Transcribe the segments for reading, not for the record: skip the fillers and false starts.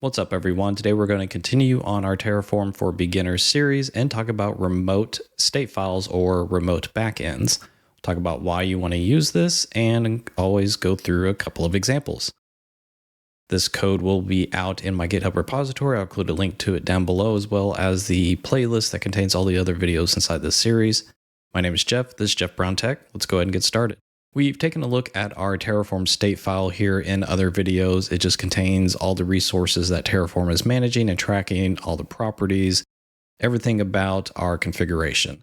What's up, everyone? Today we're going to continue on our Terraform for Beginners series and talk about remote state files or remote backends. We'll talk about why you want to use this and always go through a couple of examples. This code will be out in my GitHub repository. I'll include a link to it down below, as well as the playlist that contains all the other videos inside this series. My name is Jeff. This is Jeff Brown Tech. Let's go ahead and get started. We've taken a look at our Terraform state file here in other videos. It just contains all the resources that Terraform is managing and tracking, all the properties, everything about our configuration.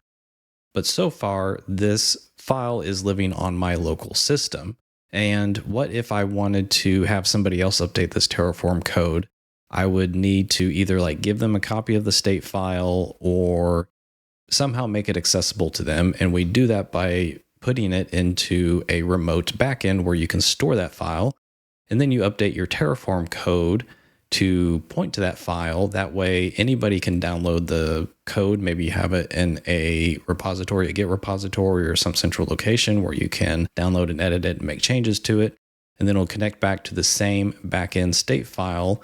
But so far, this file is living on my local system. And what if I wanted to have somebody else update this Terraform code? I would need to either give them a copy of the state file or somehow make it accessible to them. And we do that by putting it into a remote backend where you can store that file, and then you update your Terraform code to point to that file. That way anybody can download the code. Maybe you have it in a repository, a Git repository, or some central location where you can download and edit it and make changes to it. And then it'll connect back to the same backend state file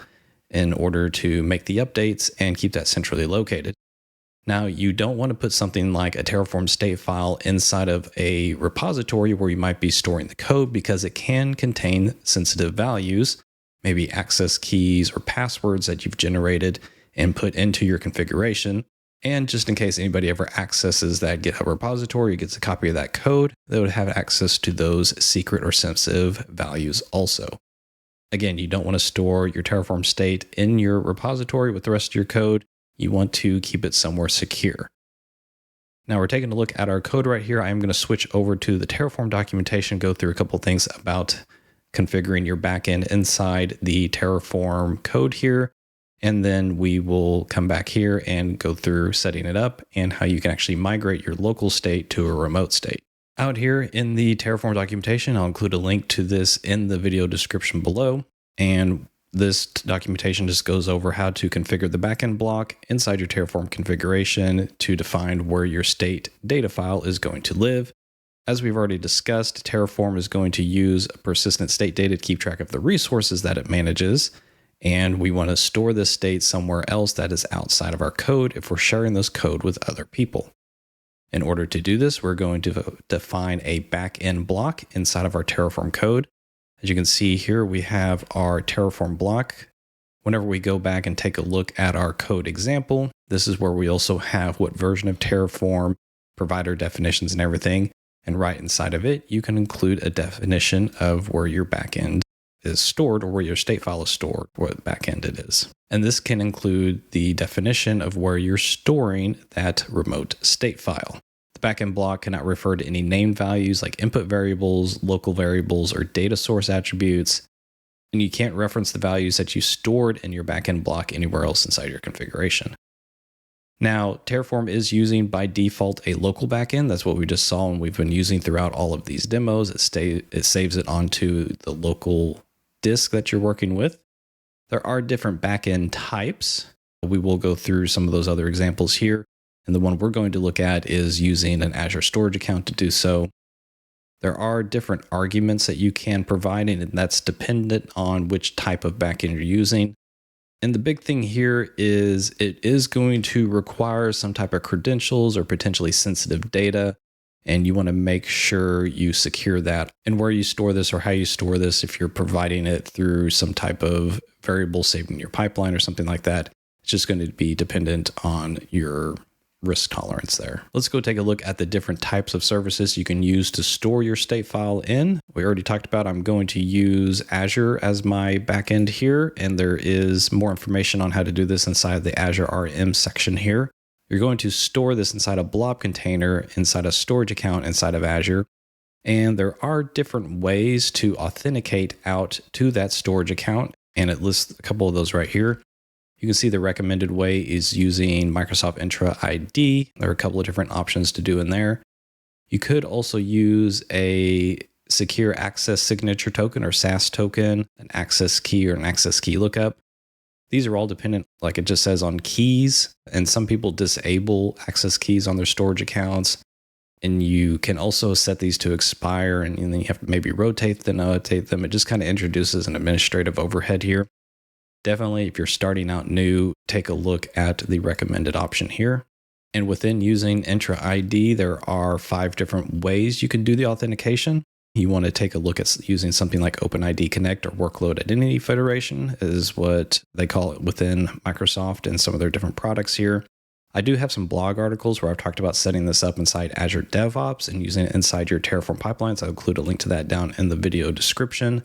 in order to make the updates and keep that centrally located. Now, you don't want to put something like a Terraform state file inside of a repository where you might be storing the code, because it can contain sensitive values, maybe access keys or passwords that you've generated and put into your configuration. And just in case anybody ever accesses that GitHub repository, gets a copy of that code, they would have access to those secret or sensitive values also. Again, you don't want to store your Terraform state in your repository with the rest of your code. You want to keep it somewhere secure. Now we're taking a look at our code right here. I'm going to switch over to the Terraform documentation, go through a couple of things about configuring your backend inside the Terraform code here. And then we will come back here and go through setting it up and how you can actually migrate your local state to a remote state. Out here in the Terraform documentation, I'll include a link to this in the video description below. And this documentation just goes over how to configure the backend block inside your Terraform configuration to define where your state data file is going to live. As we've already discussed, Terraform is going to use persistent state data to keep track of the resources that it manages. And we want to store this state somewhere else that is outside of our code if we're sharing this code with other people. In order to do this, we're going to define a backend block inside of our Terraform code. As you can see here, we have our Terraform block. Whenever we go back and take a look at our code example, this is where we also have what version of Terraform, provider definitions and everything. And right inside of it, you can include a definition of where your backend is stored or where your state file is stored, what backend it is. And this can include the definition of where you're storing that remote state file. Backend block cannot refer to any named values like input variables, local variables, or data source attributes. And you can't reference the values that you stored in your backend block anywhere else inside your configuration. Now, Terraform is using by default a local backend. That's what we just saw and we've been using throughout all of these demos. It saves it onto the local disk that you're working with. There are different backend types. We will go through some of those other examples here. And the one we're going to look at is using an Azure Storage account to do so. There are different arguments that you can provide, and that's dependent on which type of backend you're using. And the big thing here is it is going to require some type of credentials or potentially sensitive data, and you want to make sure you secure that. And where you store this or how you store this, if you're providing it through some type of variable saved in your pipeline or something like that, it's just going to be dependent on your risk tolerance there. Let's go take a look at the different types of services you can use to store your state file in. We already talked about I'm going to use Azure as my backend here, and there is more information on how to do this inside the Azure RM section here. You're going to store this inside a blob container, inside a storage account inside of Azure, and there are different ways to authenticate out to that storage account, and it lists a couple of those right here. You can see the recommended way is using Microsoft Entra ID. There are a couple of different options to do in there. You could also use a secure access signature token or SAS token, an access key or an access key lookup. These are all dependent, like it just says, on keys. And some people disable access keys on their storage accounts. And you can also set these to expire, and then you have to maybe rotate them, annotate them. It just kind of introduces an administrative overhead here. Definitely, if you're starting out new, take a look at the recommended option here. And within using Entra ID, there are 5 different ways you can do the authentication. You want to take a look at using something like OpenID Connect or Workload Identity Federation is what they call it within Microsoft and some of their different products here. I do have some blog articles where I've talked about setting this up inside Azure DevOps and using it inside your Terraform pipelines. I'll include a link to that down in the video description.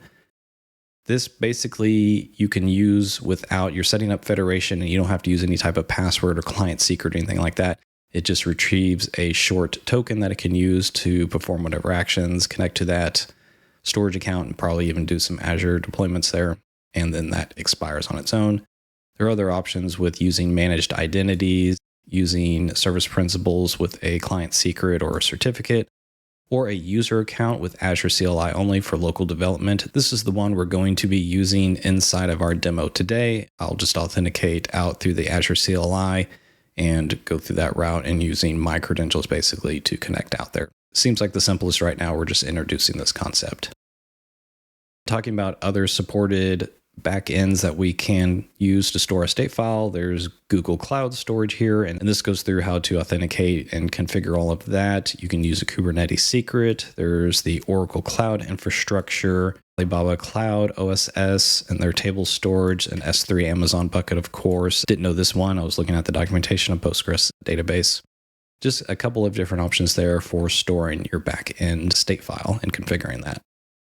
This basically you can use without you're setting up federation, and you don't have to use any type of password or client secret or anything like that. It just retrieves a short token that it can use to perform whatever actions, connect to that storage account, and probably even do some Azure deployments there. And then that expires on its own. There are other options with using managed identities, using service principals with a client secret or a certificate, or a user account with Azure CLI only for local development. This is the one we're going to be using inside of our demo today. I'll just authenticate out through the Azure CLI and go through that route and using my credentials basically to connect out there. Seems like the simplest right now. We're just introducing this concept. Talking about other supported backends that we can use to store a state file. There's Google Cloud Storage here, and this goes through how to authenticate and configure all of that. You can use a Kubernetes secret. There's the Oracle Cloud Infrastructure, Alibaba Cloud OSS, and their table storage, and S3 Amazon bucket, of course. Didn't know this one. I was looking at the documentation of Postgres database. Just a couple of different options there for storing your backend state file and configuring that.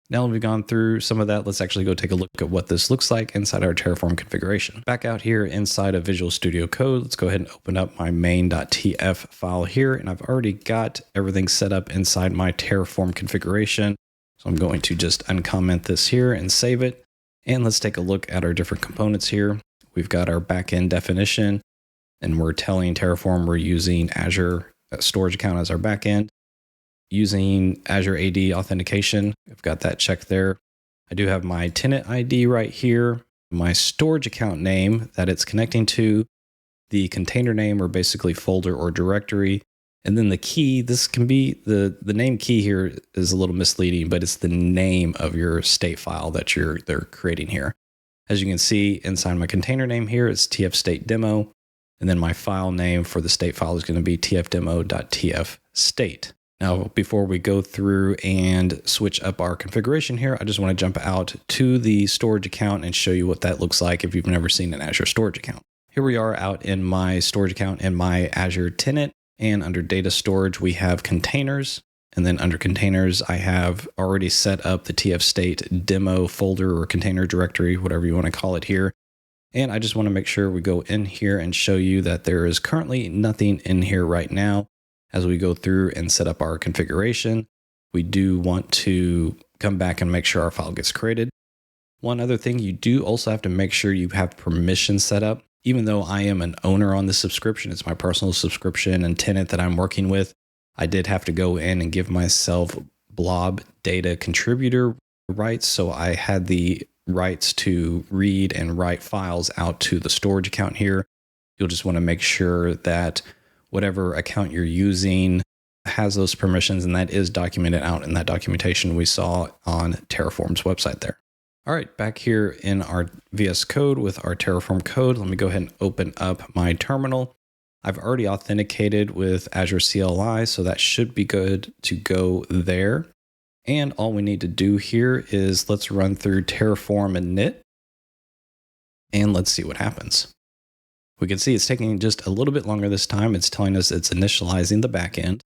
Now that we've gone through some of that, let's actually go take a look at what this looks like inside our Terraform configuration. Back out here inside of Visual Studio Code, let's go ahead and open up my main.tf file here. And I've already got everything set up inside my Terraform configuration. So I'm going to just uncomment this here and save it. And let's take a look at our different components here. We've got our backend definition, and we're telling Terraform we're using Azure Storage Account as our backend. Using Azure AD authentication, I've got that checked there. I do have my tenant ID right here, my storage account name that it's connecting to, the container name or basically folder or directory, and then the key. This can be the name key here is a little misleading, but it's the name of your state file that they're creating here. As you can see inside my container name here, it's tfstate_demo, and then my file name for the state file is going to be tfdemo.tfstate. Now, before we go through and switch up our configuration here, I just want to jump out to the storage account and show you what that looks like if you've never seen an Azure storage account. Here we are out in my storage account in my Azure tenant, and under data storage, we have containers. And then under containers, I have already set up the tfstate demo folder or container directory, whatever you want to call it here. And I just want to make sure we go in here and show you that there is currently nothing in here right now. As we go through and set up our configuration, we do want to come back and make sure our file gets created. One other thing, you do also have to make sure you have permission set up. Even though I am an owner on this subscription, it's my personal subscription and tenant that I'm working with, I did have to go in and give myself blob data contributor rights. So I had the rights to read and write files out to the storage account here. You'll just want to make sure that whatever account you're using has those permissions, and that is documented out in that documentation we saw on Terraform's website there. All right, back here in our VS Code with our Terraform code, let me go ahead and open up my terminal. I've already authenticated with Azure CLI, so that should be good to go there. And all we need to do here is let's run through Terraform init, and let's see what happens. We can see it's taking just a little bit longer this time. It's telling us it's initializing the backend.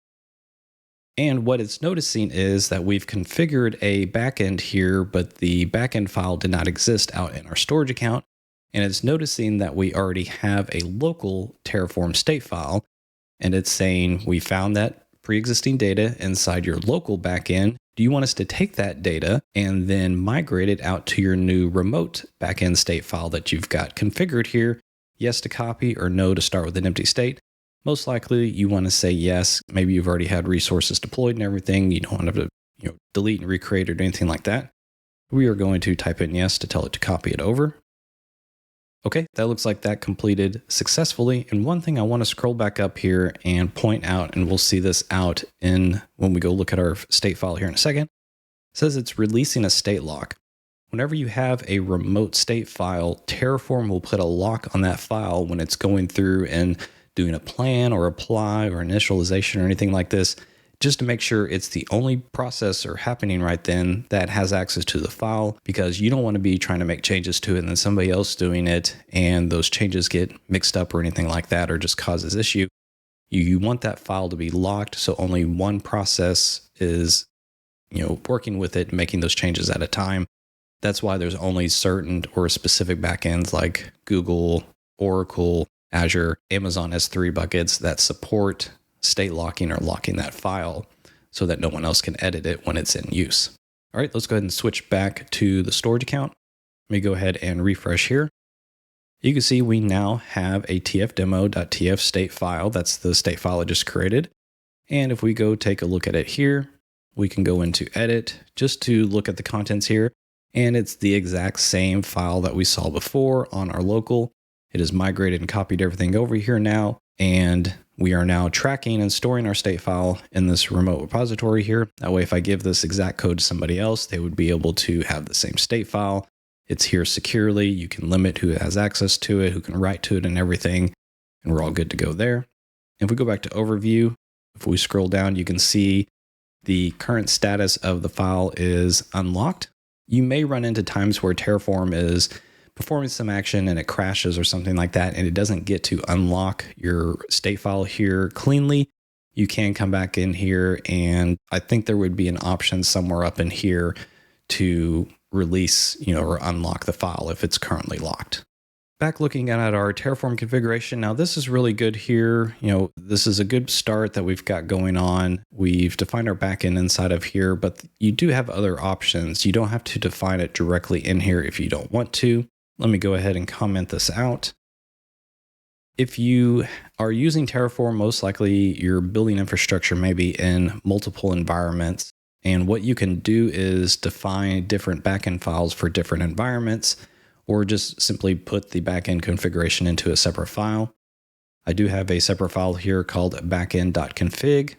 And what it's noticing is that we've configured a backend here, but the backend file did not exist out in our storage account. And it's noticing that we already have a local Terraform state file. And it's saying, we found that pre-existing data inside your local backend. Do you want us to take that data and then migrate it out to your new remote backend state file that you've got configured here? Yes to copy or no to start with an empty state. Most likely you want to say yes. Maybe you've already had resources deployed and everything. You don't want to delete and recreate or do anything like that. We are going to type in yes to tell it to copy it over. Okay, that looks like that completed successfully. And one thing I want to scroll back up here and point out, and we'll see this out in when we go look at our state file here in a second, it says it's releasing a state lock. Whenever you have a remote state file, Terraform will put a lock on that file when it's going through and doing a plan or apply or initialization or anything like this, just to make sure it's the only processor happening right then that has access to the file, because you don't want to be trying to make changes to it and then somebody else doing it and those changes get mixed up or anything like that, or just causes issue. You want that file to be locked so only one process is, working with it and making those changes at a time. That's why there's only certain or specific backends like Google, Oracle, Azure, Amazon S3 buckets that support state locking or locking that file so that no one else can edit it when it's in use. All right, let's go ahead and switch back to the storage account. Let me go ahead and refresh here. You can see we now have a tfdemo.tf state file. That's the state file I just created. And if we go take a look at it here, we can go into edit just to look at the contents here. And it's the exact same file that we saw before on our local. It is migrated and copied everything over here now. And we are now tracking and storing our state file in this remote repository here. That way, if I give this exact code to somebody else, they would be able to have the same state file. It's here securely. You can limit who has access to it, who can write to it and everything. And we're all good to go there. If we go back to overview, if we scroll down, you can see the current status of the file is unlocked. You may run into times where Terraform is performing some action and it crashes or something like that, and it doesn't get to unlock your state file here cleanly. You can come back in here, and I think there would be an option somewhere up in here to release, or unlock the file if it's currently locked. Back looking at our Terraform configuration, now this is really good here. This is a good start that we've got going on. We've defined our backend inside of here, but you do have other options. You don't have to define it directly in here if you don't want to. Let me go ahead and comment this out. If you are using Terraform, most likely your building infrastructure may be in multiple environments. And what you can do is define different backend files for different environments, or just simply put the backend configuration into a separate file. I do have a separate file here called backend.config,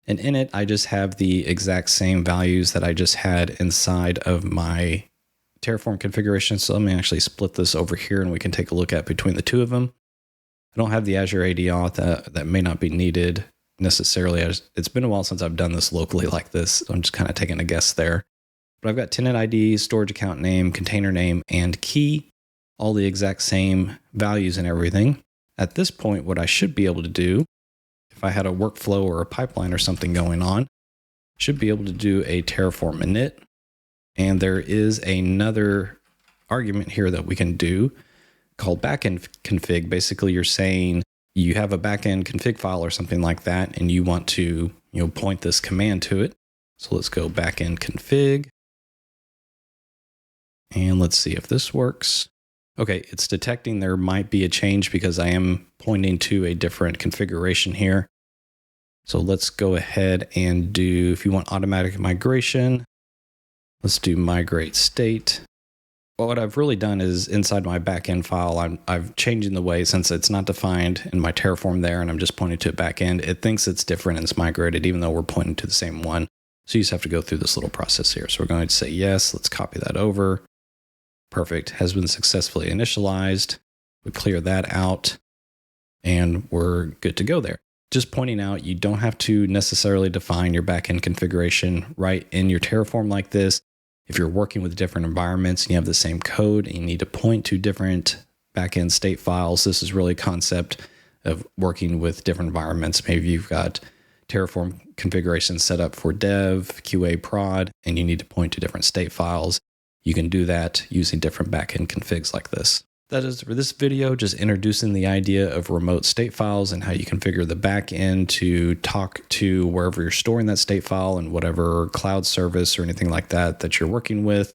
and in it, I just have the exact same values that I just had inside of my Terraform configuration. So let me actually split this over here and we can take a look at between the two of them. I don't have the Azure AD auth that may not be needed necessarily. It's been a while since I've done this locally like this, so I'm just kind of taking a guess there. But I've got tenant ID, storage account name, container name, and key, all the exact same values and everything. At this point, what I should be able to do, if I had a workflow or a pipeline or something going on, should be able to do a Terraform init. And there is another argument here that we can do called backend config. Basically, you're saying you have a backend config file or something like that, and you want to point this command to it. So let's go backend config. And let's see if this works. Okay, it's detecting there might be a change because I am pointing to a different configuration here. So let's go ahead and do, if you want automatic migration, let's do migrate state. Well, what I've really done is inside my backend file, I'm changing the way, since it's not defined in my Terraform there and I'm just pointing to a backend, it thinks it's different and it's migrated even though we're pointing to the same one. So you just have to go through this little process here. So we're going to say yes, let's copy that over. Perfect, has been successfully initialized. We clear that out and we're good to go there. Just pointing out, you don't have to necessarily define your backend configuration right in your Terraform like this. If you're working with different environments and you have the same code and you need to point to different backend state files, this is really a concept of working with different environments. Maybe you've got Terraform configuration set up for dev, QA, prod, and you need to point to different state files. You can do that using different backend configs like this. That is for this video, just introducing the idea of remote state files and how you configure the backend to talk to wherever you're storing that state file and whatever cloud service or anything like that that you're working with,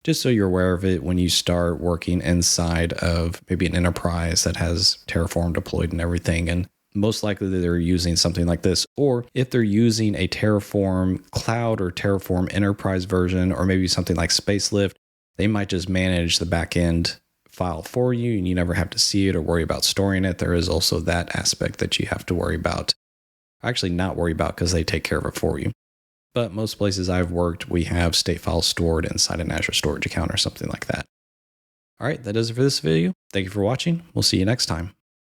just so you're aware of it when you start working inside of maybe an enterprise that has Terraform deployed and everything. And most likely they're using something like this, or if they're using a Terraform cloud or Terraform enterprise version, or maybe something like Spacelift, they might just manage the backend file for you and you never have to see it or worry about storing it. There is also that aspect that you have to worry about. Actually not worry about, because they take care of it for you. But most places I've worked, we have state files stored inside an Azure Storage account or something like that. All right, that does it for this video. Thank you for watching. We'll see you next time.